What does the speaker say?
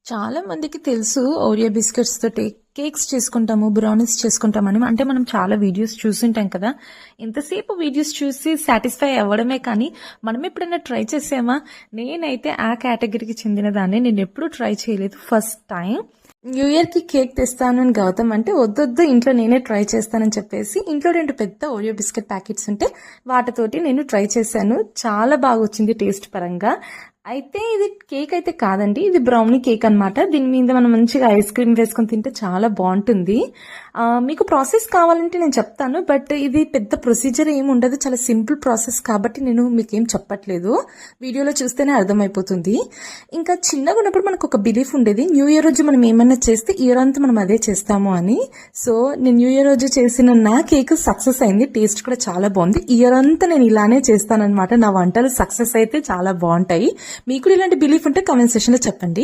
చాలా మందికి తెలుసు ఓరియో బిస్కెట్స్ తోటి కేక్స్ చేసుకుంటాము, బ్రౌనీస్ చేసుకుంటామని. అంటే మనం చాలా వీడియోస్ చూసుంటాం కదా. ఎంతసేపు వీడియోస్ చూసి సాటిస్ఫై అవ్వడమే కానీ మనం ఎప్పుడైనా ట్రై చేసామా? నేనైతే ఆ కేటగిరీకి చెందిన దాన్ని. నేను ఎప్పుడూ ట్రై చేయలేదు. ఫస్ట్ టైం న్యూ ఇయర్ కి కేక్ తెస్తాను అని గౌతమ్ అంటే వద్దొద్దు ఇంట్లో నేనే ట్రై చేస్తానని చెప్పేసి ఇంట్లో 2 పెద్ద ఓరియో బిస్కెట్ ప్యాకెట్స్ ఉంటే వాటితోటి నేను ట్రై చేశాను. చాలా బాగా వచ్చింది టేస్ట్ పరంగా. అయితే ఇది కేక్ అయితే కాదండి, ఇది బ్రౌనీ కేక్ అన్నమాట. దీని మీద మనం మంచిగా ఐస్ క్రీమ్ వేసుకొని తింటే చాలా బాగుంటుంది. మీకు ప్రాసెస్ కావాలంటే నేను చెప్తాను, బట్ ఇది పెద్ద ప్రొసీజర్ ఏమి ఉండదు, చాలా సింపుల్ ప్రాసెస్ కాబట్టి నేను మీకేం చెప్పట్లేదు. వీడియోలో చూస్తేనే అర్థమైపోతుంది. ఇంకా చిన్నగా ఉన్నప్పుడు మనకు ఒక బిలీఫ్ ఉండేది, న్యూ ఇయర్ రోజు మనం ఏమైనా చేస్తే ఇయర్ అంతా మనం అదే చేస్తాము అని. సో నేను న్యూ ఇయర్ రోజు చేసిన నా కేక్ సక్సెస్ అయింది. టేస్ట్ కూడా చాలా బాగుంది. ఇయర్ అంతా నేను ఇలానే చేస్తానన్నమాట. నా వంటలు సక్సెస్ అయితే చాలా బాగుంటాయి. మీకు ఇలాంటి బిలీఫ్ ఉంటే కామెంట్ సెక్షన్ లో చెప్పండి.